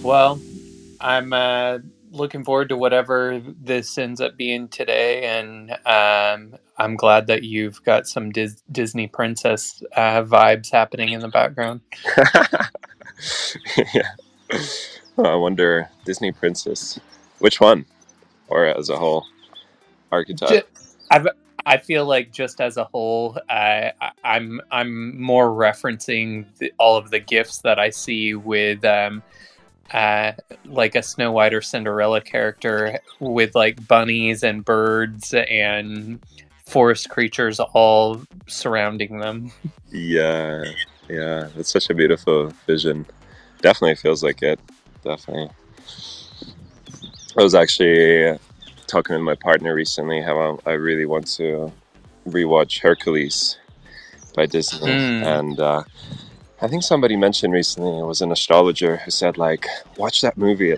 Well, I'm looking forward to whatever this ends up being today, and I'm glad that you've got some Disney princess vibes happening in the background. Yeah. Oh, I wonder, Disney princess. Which one? Or as a whole archetype? Ju- I've, I feel like just as a whole, I'm more referencing all of the gifts that I see with uh, like a Snow White or Cinderella character with like bunnies and birds and forest creatures all surrounding them. Yeah, yeah. It's such a beautiful vision. Definitely feels like it. Definitely. I was actually talking with my partner recently how I really want to rewatch Hercules by Disney. Mm, And I think somebody mentioned recently, it was an astrologer who said, like, watch that movie.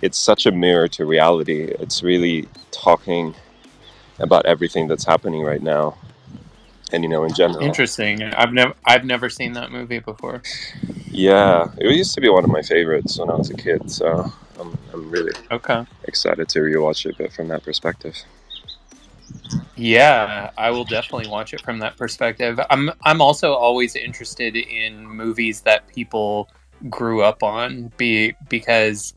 It's such a mirror to reality. It's really talking about everything that's happening right now. And, in general. interesting. I've never seen that movie before. Yeah, it used to be one of my favorites when I was a kid. So I'm really Okay. excited to rewatch it, but from that perspective. Yeah, I will definitely watch it from that perspective. I'm also always interested in movies that people grew up on because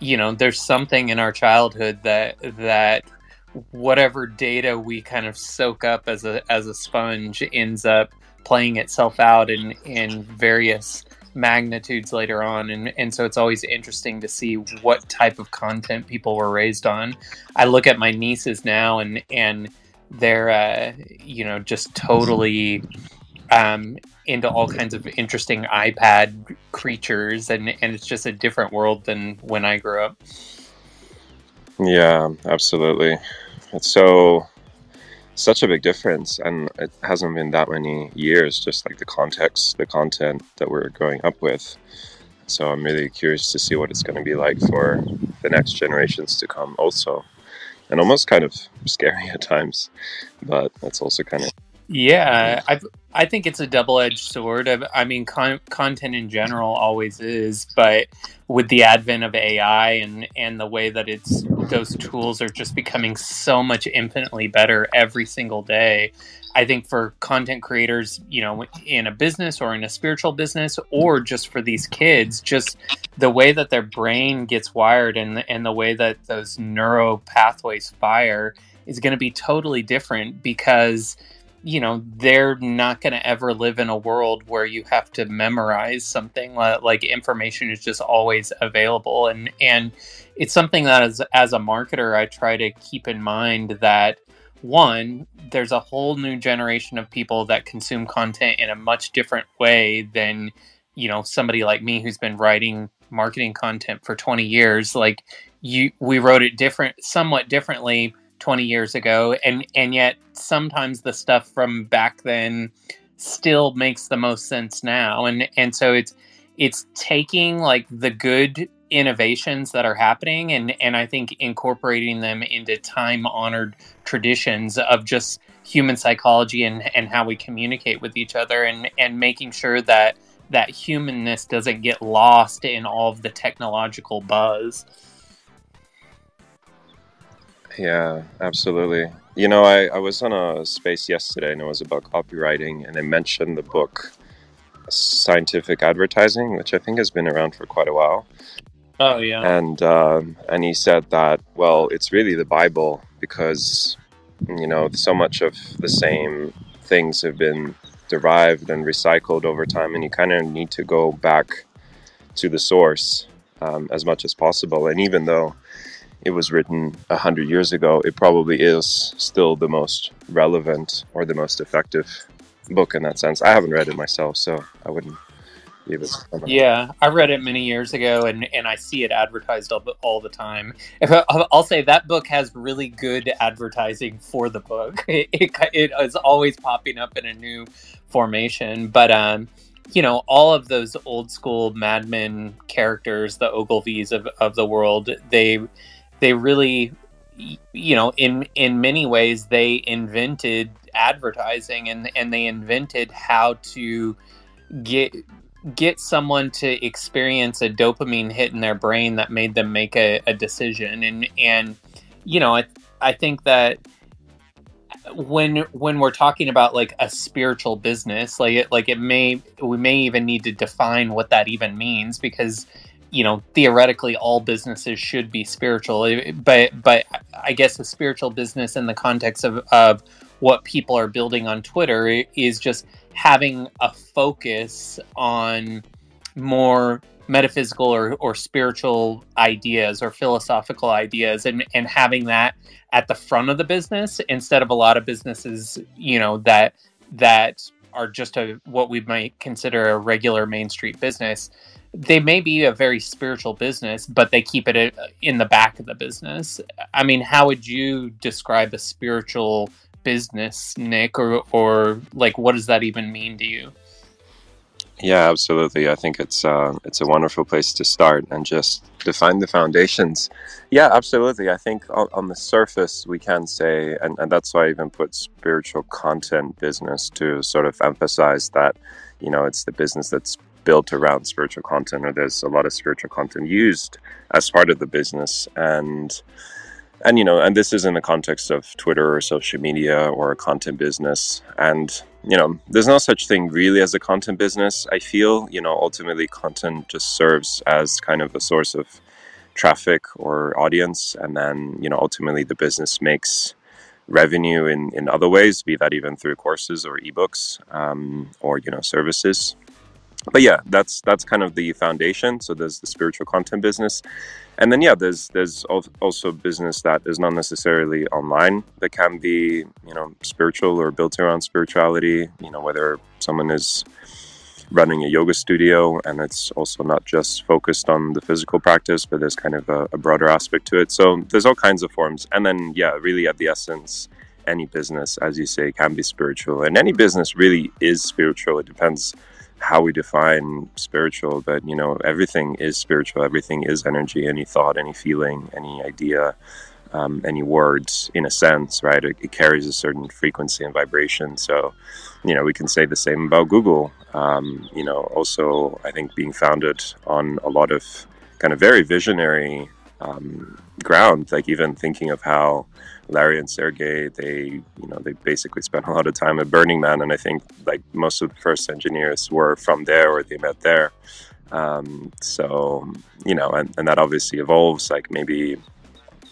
there's something in our childhood that whatever data we kind of soak up as a sponge ends up playing itself out in various magnitudes later on, and so it's always interesting to see what type of content people were raised on. I look at my nieces now, and they're just totally into all kinds of interesting iPad creatures, and it's just a different world than when I grew up. Yeah, absolutely. It's such a big difference, and it hasn't been that many years, just like the context, the content that we're growing up with. So I'm really curious to see what it's going to be like for the next generations to come also. And almost kind of scary at times, but that's also kind of, Yeah, I think it's a double-edged sword. I mean, content in general always is, but with the advent of AI and the way that it's those tools are just becoming so much infinitely better every single day. I think for content creators, in a business or in a spiritual business, or just for these kids, just the way that their brain gets wired and the way that those neuro pathways fire is going to be totally different because they're not going to ever live in a world where you have to memorize something. Like information is just always available, and it's something that as a marketer I try to keep in mind that one, there's a whole new generation of people that consume content in a much different way than somebody like me who's been writing marketing content for 20 years. Like we wrote it somewhat differently 20 years ago, and yet sometimes the stuff from back then still makes the most sense now, and so it's taking like the good innovations that are happening, and I think incorporating them into time honored traditions of just human psychology and how we communicate with each other, and making sure that that humanness doesn't get lost in all of the technological buzz. yeah, absolutely. I was on a space yesterday and it was about copywriting, and I mentioned the book Scientific Advertising, which I think has been around for quite a while. Oh yeah. And he said that, well, it's really the Bible because so much of the same things have been derived and recycled over time, and you kind of need to go back to the source as much as possible. And even though it was written 100 years ago, it probably is still the most relevant or the most effective book in that sense. I haven't read it myself, so I wouldn't be able to comment. Yeah, I read it many years ago, and I see it advertised all the time. I'll say that book has really good advertising for the book. It is always popping up in a new formation, but all of those old school Mad Men characters, the Ogilvies of the world, they really, in many ways, they invented advertising, and they invented how to get get someone to experience a dopamine hit in their brain that made them make a decision. And I think that when we're talking about like a spiritual business, we may even need to define what that even means, because theoretically all businesses should be spiritual, but I guess a spiritual business in the context of what people are building on Twitter is just having a focus on more metaphysical or spiritual ideas or philosophical ideas, and having that at the front of the business, instead of a lot of businesses that are just what we might consider a regular Main Street business. They may be a very spiritual business, but they keep it in the back of the business. I mean, how would you describe a spiritual business, Nick, or like, what does that even mean to you? Yeah, absolutely. I think it's a wonderful place to start and just define the foundations. Yeah, absolutely. I think on the surface we can say, and that's why I even put spiritual content business, to sort of emphasize that, it's the business that's built around spiritual content, or there's a lot of spiritual content used as part of the business. And this is in the context of Twitter or social media or a content business. And, there's no such thing really as a content business. I feel, ultimately content just serves as kind of a source of traffic or audience. And then, ultimately the business makes revenue in other ways, be that even through courses or ebooks, or, services. But yeah, that's kind of the foundation. So there's the spiritual content business. And then, yeah, there's also business that is not necessarily online that can be, spiritual or built around spirituality, whether someone is running a yoga studio and it's also not just focused on the physical practice, but there's kind of a broader aspect to it. So there's all kinds of forms. And then, yeah, really at the essence, any business, as you say, can be spiritual. And any business really is spiritual. It depends how we define spiritual, but everything is spiritual. Everything is energy. Any thought, any feeling, any idea, any words, in a sense, right? It carries a certain frequency and vibration. So we can say the same about Google. Also I think being founded on a lot of kind of very visionary ground, like even thinking of how Larry and Sergey, they basically spent a lot of time at Burning Man, and I think like most of the first engineers were from there or they met there. So and that obviously evolves. Like maybe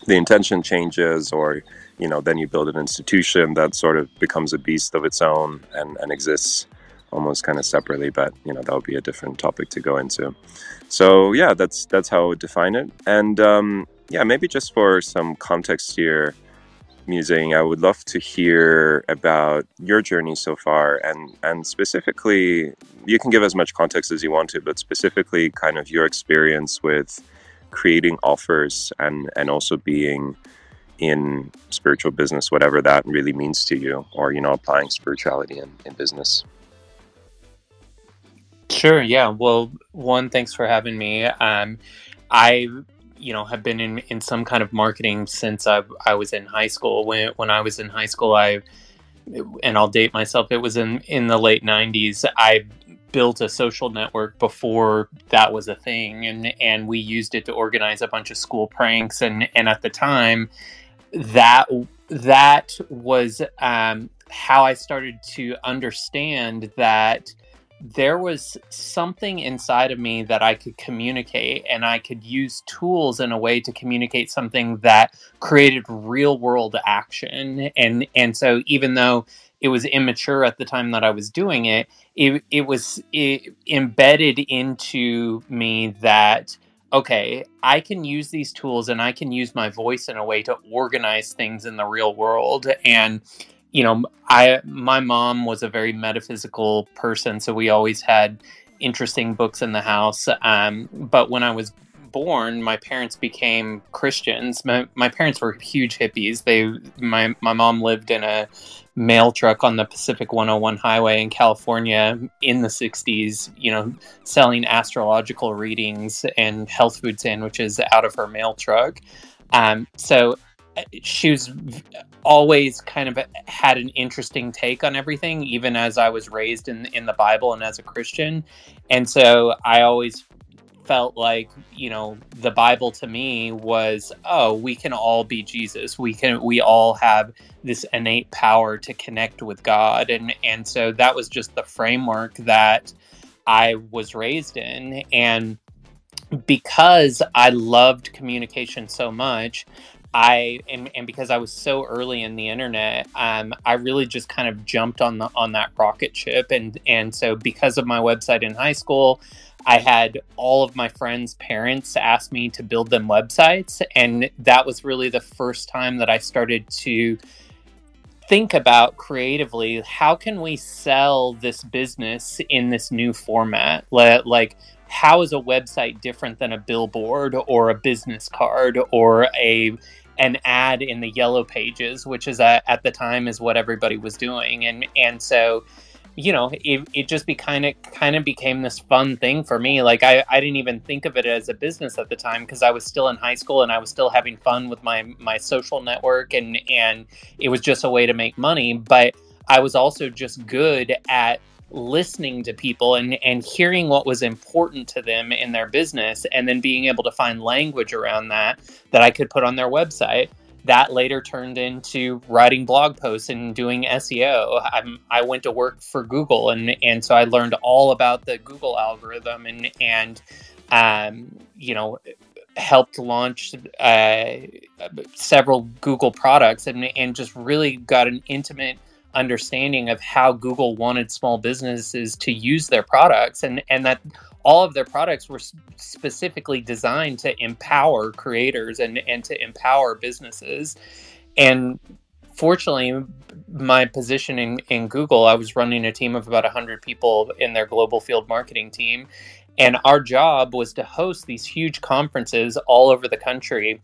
the intention changes, or then you build an institution that sort of becomes a beast of its own and exists almost kind of separately. But that would be a different topic to go into. So yeah, that's how I would define it. And yeah, maybe just for some context here, Musing, I would love to hear about your journey so far, and specifically, you can give as much context as you want to, but specifically kind of your experience with creating offers and also being in spiritual business, whatever that really means to you, or applying spirituality in business. Sure. Yeah. Well, one, thanks for having me. I have been in some kind of marketing since I was in high school. When I was in high school, and I'll date myself, it was in the late 90s. I built a social network before that was a thing, and we used it to organize a bunch of school pranks. And at the time, that was how I started to understand that there was something inside of me that I could communicate, and I could use tools in a way to communicate something that created real world action. And so even though it was immature at the time that I was doing it, it was embedded into me that, okay, I can use these tools and I can use my voice in a way to organize things in the real world. And my mom was a very metaphysical person, so we always had interesting books in the house. But when I was born, my parents became Christians. My parents were huge hippies. My mom lived in a mail truck on the Pacific 101 highway in California in the 60s, selling astrological readings and health food sandwiches out of her mail truck. So she was always kind of had an interesting take on everything, even as I was raised in the Bible and as a Christian. And so I always felt like, the Bible to me was, oh, we can all be Jesus. We all have this innate power to connect with God. And so that was just the framework that I was raised in. And because I loved communication so much, and because I was so early in the internet, I really just kind of jumped on that rocket ship, and so because of my website in high school, I had all of my friends' parents ask me to build them websites, and that was really the first time that I started to think about creatively, how can we sell this business in this new format? Like, how is a website different than a billboard or a business card or an ad in the yellow pages, which is at the time is what everybody was doing, and so it just kind of became this fun thing for me. Like I didn't even think of it as a business at the time because I was still in high school and I was still having fun with my social network, and it was just a way to make money. But I was also just good at listening to people and hearing what was important to them in their business, and then being able to find language around that I could put on their website. That later turned into writing blog posts and doing SEO. I went to work for Google, and so I learned all about the Google algorithm and helped launch several Google products, and just really got an intimate understanding of how Google wanted small businesses to use their products, and that all of their products were specifically designed to empower creators and to empower businesses. And fortunately, my position in Google, I was running a team of about 100 people in their global field marketing team. And our job was to host these huge conferences all over the country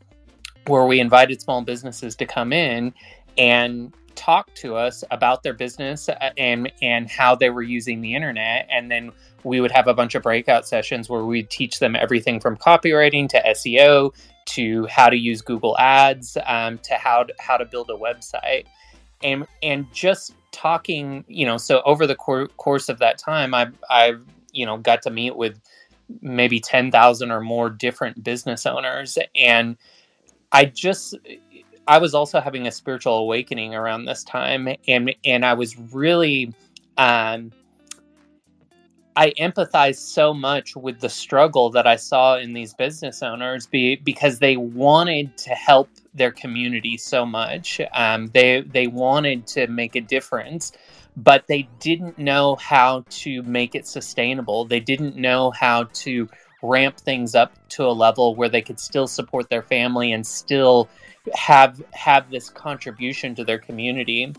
where we invited small businesses to come in and talk to us about their business and how they were using the internet. And then we would have a bunch of breakout sessions where we'd teach them everything from copywriting to SEO to how to use Google Ads, to how to build a website, and just talking. So over the course of that time, I've got to meet with maybe 10,000 or more different business owners, and I was also having a spiritual awakening around this time, and I was really, I empathized so much with the struggle that I saw in these business owners because they wanted to help their community so much. They wanted to make a difference, but they didn't know how to make it sustainable. They didn't know how to ramp things up to a level where they could still support their family and still have this contribution to their community.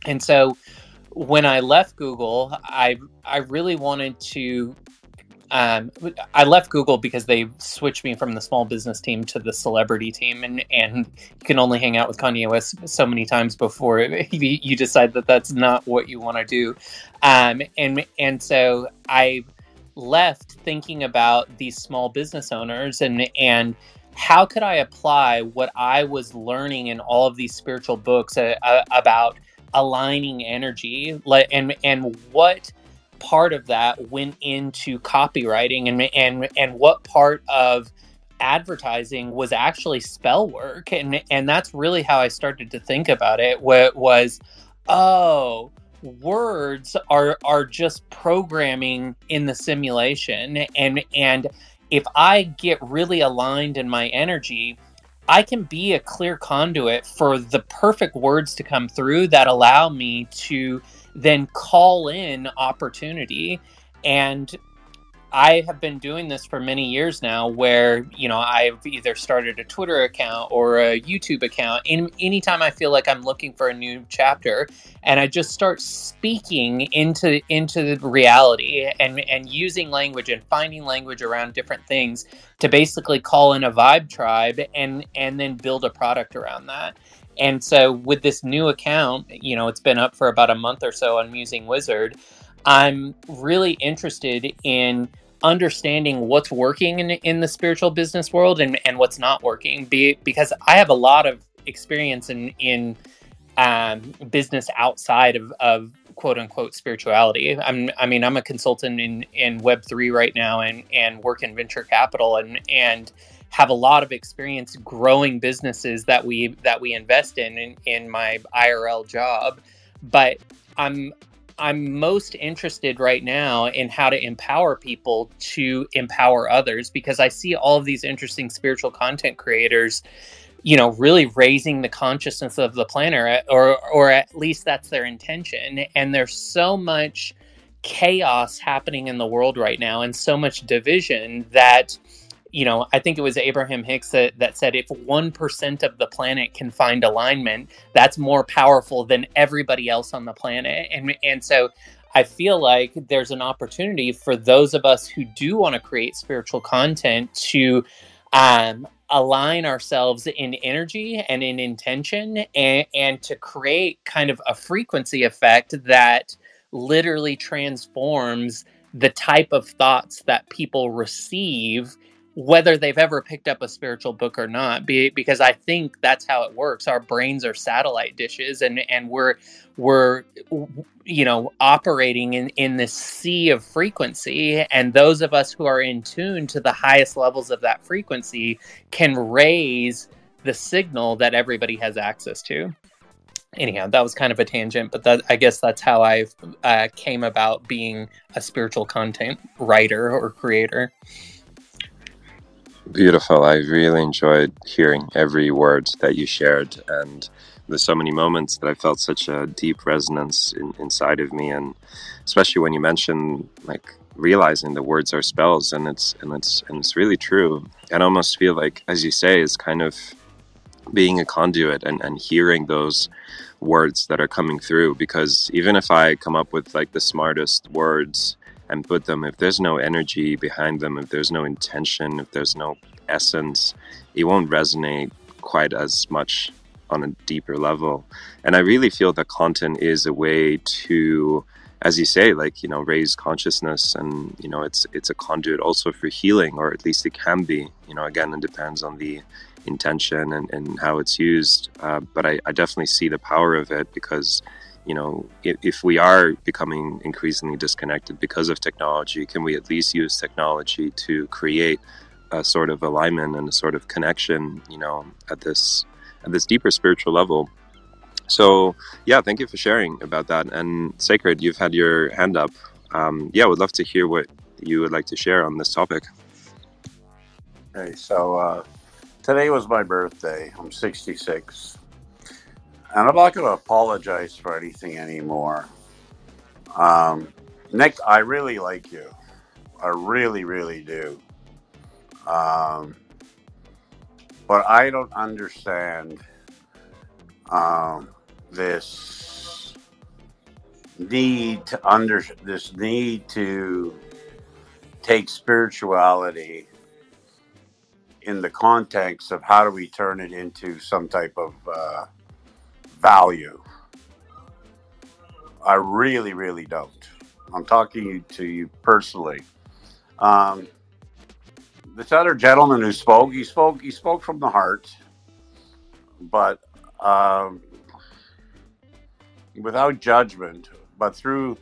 And so when I left Google, I really wanted to, I left Google because they switched me from the small business team to the celebrity team, and you can only hang out with Kanye West so many times before you decide that that's not what you want to do. And so I left thinking about these small business owners and how could I apply what I was learning in all of these spiritual books about aligning energy, and what part of that went into copywriting, and what part of advertising was actually spell work, and that's really how I started to think about it. Was words are just programming in the simulation, and if I get really aligned in my energy, I can be a clear conduit for the perfect words to come through that allow me to then call in opportunity. And I have been doing this for many years now, where, I've either started a Twitter account or a YouTube account. Anytime I feel like I'm looking for a new chapter, and I just start speaking into the reality and using language and finding language around different things to basically call in a vibe tribe and then build a product around that. And so with this new account, it's been up for about a month or so on Musing Wizard. I'm really interested in understanding what's working in the spiritual business world and what's not working, because I have a lot of experience in business outside of quote unquote spirituality. I'm a consultant in Web3 right now and work in venture capital and have a lot of experience growing businesses that we invest in my IRL job. But I'm most interested right now in how to empower people to empower others, because I see all of these interesting spiritual content creators, really raising the consciousness of the planet, or at least that's their intention. And there's so much chaos happening in the world right now and so much division that, I think it was Abraham Hicks that said if 1% of the planet can find alignment, that's more powerful than everybody else on the planet. And so I feel like there's an opportunity for those of us who do want to create spiritual content to align ourselves in energy and in intention, and to create kind of a frequency effect that literally transforms the type of thoughts that people receive, whether they've ever picked up a spiritual book or not. Because I think that's how it works. Our brains are satellite dishes, and we're operating in this sea of frequency, and those of us who are in tune to the highest levels of that frequency can raise the signal that everybody has access to. Anyhow, that was kind of a tangent, but I guess that's how I came about being a spiritual content writer or creator. Beautiful. I really enjoyed hearing every word that you shared, and there's so many moments that I felt such a deep resonance inside of me, and especially when you mention like realizing the words are spells, and it's really true. I almost feel like, as you say, it's kind of being a conduit and hearing those words that are coming through, because even if I come up with like the smartest words and put them, if there's no energy behind them, if there's no intention, if there's no essence, it won't resonate quite as much on a deeper level. And I really feel that content is a way to, as you say, like, raise consciousness, and, it's a conduit also for healing, or at least it can be, again, it depends on the intention and how it's used. But I definitely see the power of it, because if we are becoming increasingly disconnected because of technology, can we at least use technology to create a sort of alignment and a sort of connection, at this deeper spiritual level? So yeah, thank you for sharing about that. And Sacred, you've had your hand up. Yeah, would love to hear what you would like to share on this topic. Okay, so today was my birthday. I'm 66. And I'm not going to apologize for anything anymore. Nik, I really like you. I really, really do. But I don't understand this need to take spirituality in the context of how do we turn it into some type of value. I really, really don't. I'm talking to you personally. This other gentleman who spoke, he spoke from the heart, but without judgment, but through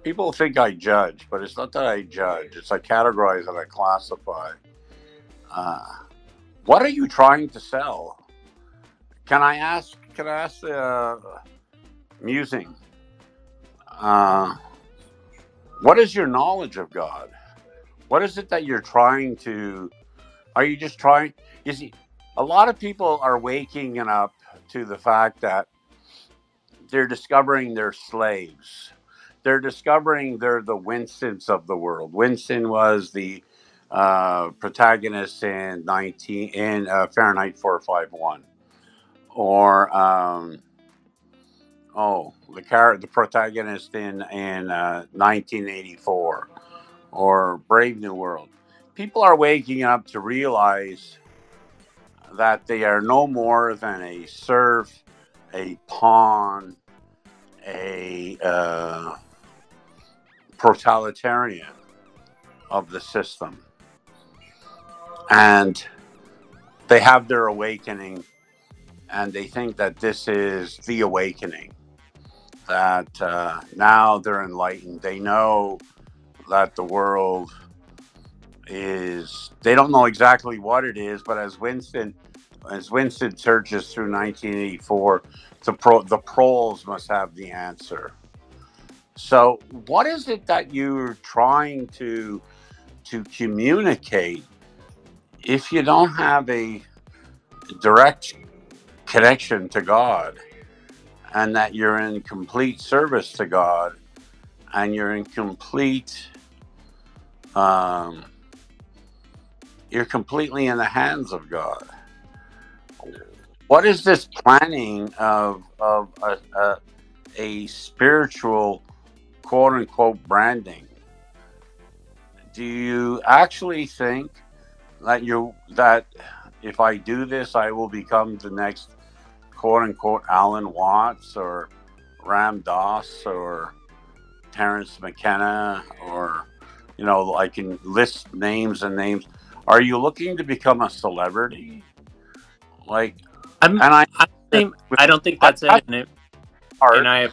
people think I judge, but it's not that I judge. It's I categorize and I classify. What are you trying to sell? Can I ask the musing? What is your knowledge of God? What is it that you're trying to? Are you just trying? You see, a lot of people are waking up to the fact that they're discovering they're slaves. They're discovering they're the Winstons of the world. Winston was the protagonist in Fahrenheit 451, or the protagonist in 1984, or Brave New World. People are waking up to realize that they are no more than a serf, a pawn, a proletarian of the system. And they have their awakening, and they think that this is the awakening. That now they're enlightened. They know that the world is. They don't know exactly what it is, but as Winston searches through 1984, the proles must have the answer. So, what is it that you're trying to communicate if you don't have a direct connection to God, and that you're in complete service to God, and you're in complete, you're completely in the hands of God? What is this planning of a spiritual, quote unquote, branding? Do you actually think that if I do this, I will become the next, quote unquote, Alan Watts or Ram Dass or Terence McKenna, or, I can list names and names. Are you looking to become a celebrity? Like, I'm, and I don't think that's it. Art. And I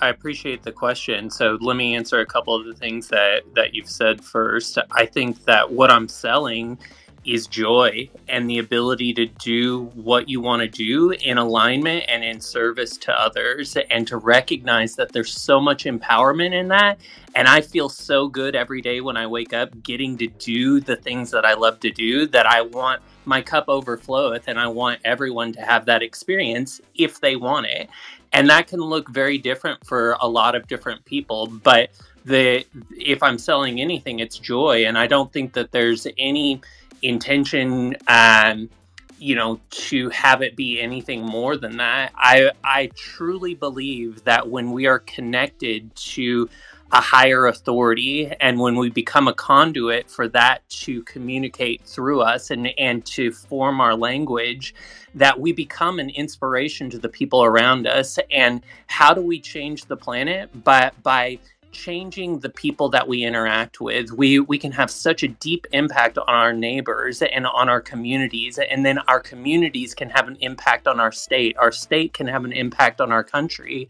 appreciate the question. So let me answer a couple of the things that you've said first. I think that what I'm selling is joy and the ability to do what you want to do in alignment and in service to others, and to recognize that there's so much empowerment in that. And I feel so good every day when I wake up getting to do the things that I love to do, that I want my cup overfloweth, and I want everyone to have that experience if they want it. And that can look very different for a lot of different people. But if I'm selling anything, it's joy. And I don't think that there's any intention, to have it be anything more than that. I truly believe that when we are connected to a higher authority, and when we become a conduit for that to communicate through us and to form our language, that we become an inspiration to the people around us. And how do we change the planet? By changing the people that we interact with. We can have such a deep impact on our neighbors and on our communities, and then our communities can have an impact on our state. Our state can have an impact on our country.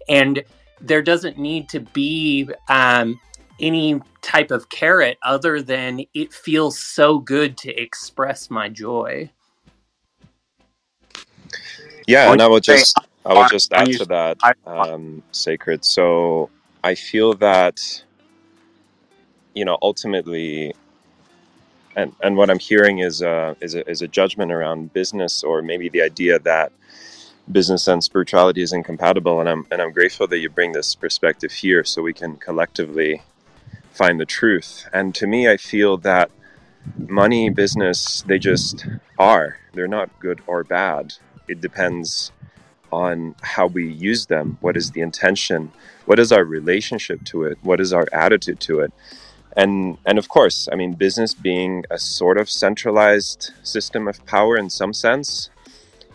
And there doesn't need to be any type of carrot other than it feels so good to express my joy. Yeah, and I would just add to that, Sacred. So I feel that, ultimately, and what I'm hearing is a judgment around business, or maybe the idea that business and spirituality is incompatible. And I'm grateful that you bring this perspective here, so we can collectively find the truth. And to me, I feel that money, business, they just are. They're not good or bad. It depends on how we use them. What is the intention? What is our relationship to it? What is our attitude to it? And of course, I mean, business being a sort of centralized system of power in some sense,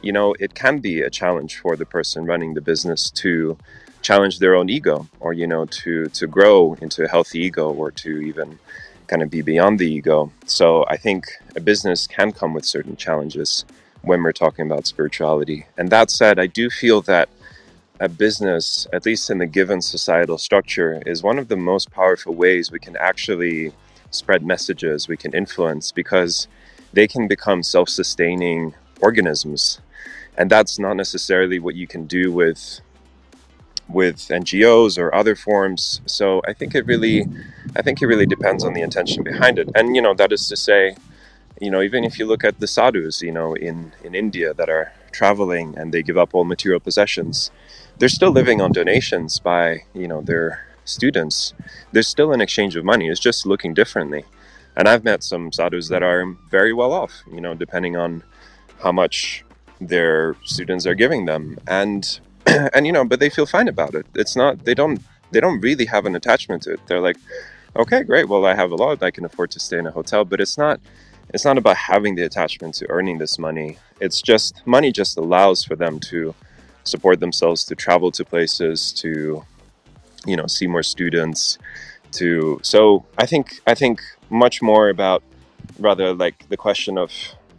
it can be a challenge for the person running the business to challenge their own ego, or, to grow into a healthy ego, or to even kind of be beyond the ego. So I think a business can come with certain challenges when we're talking about spirituality. And that said, I do feel that a business, at least in the given societal structure, is one of the most powerful ways we can actually spread messages, we can influence, because they can become self-sustaining organisms. And that's not necessarily what you can do with NGOs or other forms. So I think it really depends on the intention behind it. And that is to say, even if you look at the sadhus, in India that are traveling and they give up all material possessions, they're still living on donations by their students. There's still an exchange of money. It's just looking differently. And I've met some sadhus that are very well off, depending on how much their students are giving them, and but they feel fine about it. It's not, they don't really have an attachment to it. They're like, okay, great, well, I have a lot, I can afford to stay in a hotel. But it's not about having the attachment to earning this money. It's just, money just allows for them to support themselves, to travel to places, to see more students, so I think much more about, rather, like, the question of,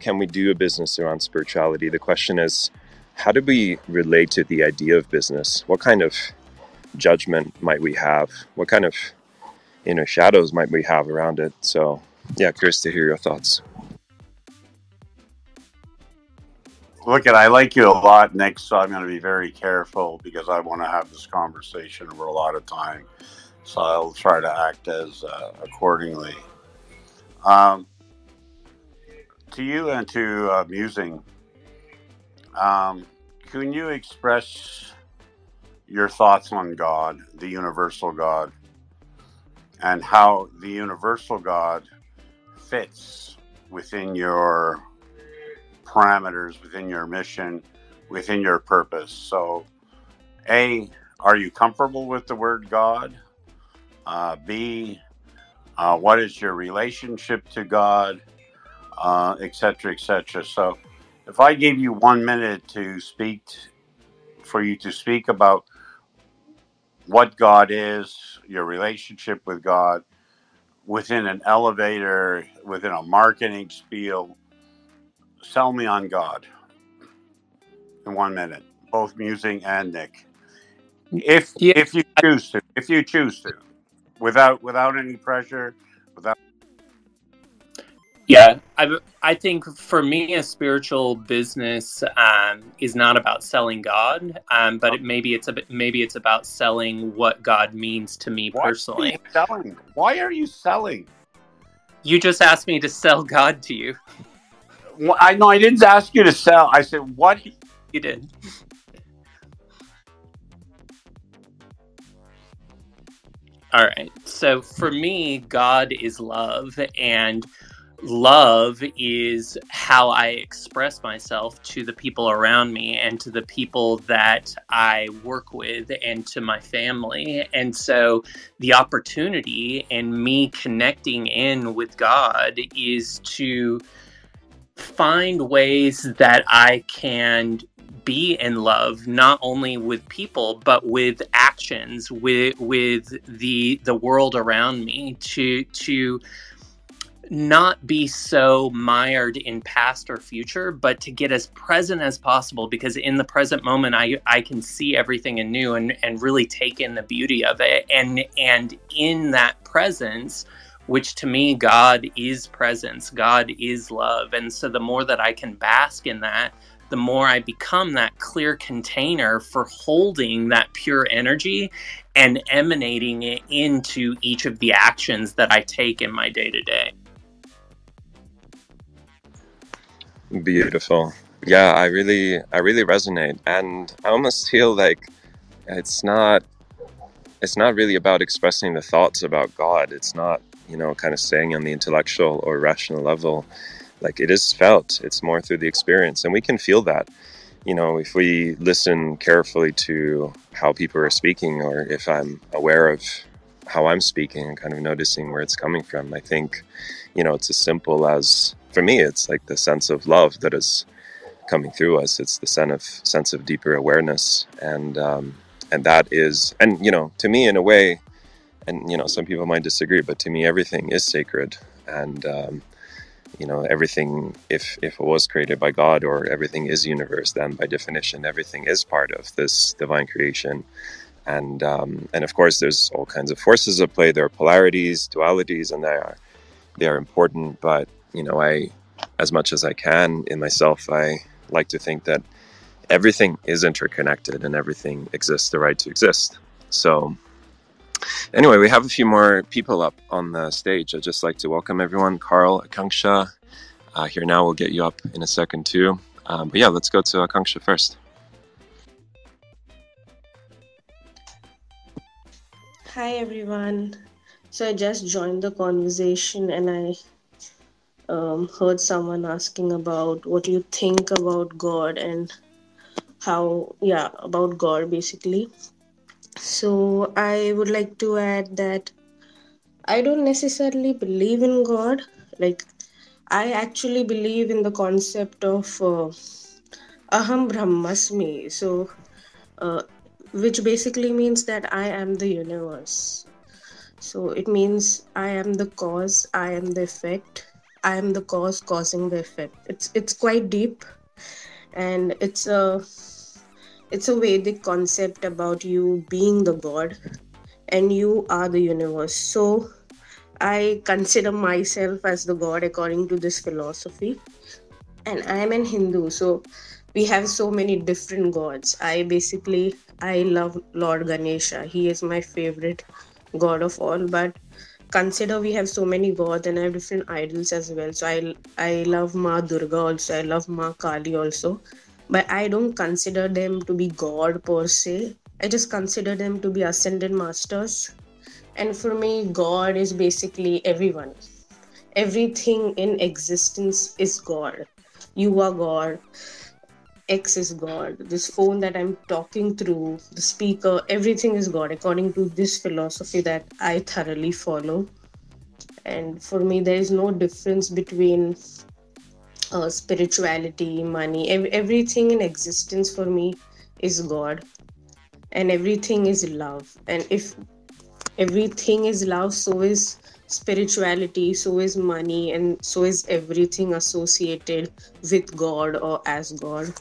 can we do a business around spirituality? The question is, how do we relate to the idea of business? What kind of judgment might we have? What kind of inner shadows might we have around it? So yeah, curious to hear your thoughts. Look, I like you a lot, Nick, so I'm going to be very careful because I want to have this conversation over a lot of time. So I'll try to act as accordingly. To you and to Musing, can you express your thoughts on God, the universal God, and how the universal God fits within your parameters, within your mission, within your purpose? So, A, are you comfortable with the word God? B, what is your relationship to God, et cetera, et cetera. So if I gave you 1 minute to speak, for you to speak about what God is, your relationship with God, within an elevator, within a marketing spiel, sell me on God in 1 minute, both Musing and Nick. If you choose to, without any pressure, without. Yeah, I think for me, a spiritual business is not about selling God, but maybe it's about selling what God means to me personally. Why are you selling? You just asked me to sell God to you. Well, I didn't ask you to sell. I said what you did. All right. So for me, God is love, and love is how I express myself to the people around me and to the people that I work with and to my family. And so the opportunity and me connecting in with God is to find ways that I can be in love, not only with people but with actions, with the world around me, to not be so mired in past or future, but to get as present as possible, because in the present moment I can see everything anew and really take in the beauty of it, and in that presence, which to me, God is presence, God is love. And so the more that I can bask in that, the more I become that clear container for holding that pure energy and emanating it into each of the actions that I take in my day-to-day. Beautiful. Yeah, I really resonate, and I almost feel like it's not really about expressing the thoughts about God. It's not, kind of staying on the intellectual or rational level. Like, it is felt. It's more through the experience, and we can feel that. If we listen carefully to how people are speaking, or if I'm aware of how I'm speaking and kind of noticing where it's coming from, I think, it's as simple as, for me, it's like the sense of love that is coming through us. It's the sense of deeper awareness, and that is, and to me, in a way, and some people might disagree, but to me, everything is sacred, and everything, if it was created by God, or everything is universe, then by definition, everything is part of this divine creation. And of course, there's all kinds of forces at play. There are polarities, dualities, and they are important. But I, as much as I can in myself, I like to think that everything is interconnected and everything exists the right to exist. So anyway, we have a few more people up on the stage. I'd just like to welcome everyone. Carl, Akanksha, here now. We'll get you up in a second too. But yeah, let's go to Akanksha first. Hi everyone. So I just joined the conversation, and I heard someone asking about what you think about God and about God basically. So I would like to add that I don't necessarily believe in God. Like, I actually believe in the concept of Aham Brahmasmi. So, which basically means that I am the universe. So it means I am the cause, I am the effect, I am the cause causing the effect. It's quite deep, and it's a Vedic concept about you being the god and you are the universe. So I consider myself as the god according to this philosophy. And I'm an Hindu, so we have so many different gods. I love Lord Ganesha. He is my favorite god of all. But consider we have so many gods and I have different idols as well. So I love Ma Durga also. I love Ma Kali also. But I don't consider them to be god per se. I just consider them to be ascended masters. And for me, God is basically everyone. Everything in existence is God. You are God. X is God. This phone that I'm talking through, the speaker, everything is God, according to this philosophy that I thoroughly follow. And for me, there is no difference between spirituality, money, everything in existence for me is God, and everything is love. And if everything is love, so is spirituality, so is money, and so is everything associated with God or as God.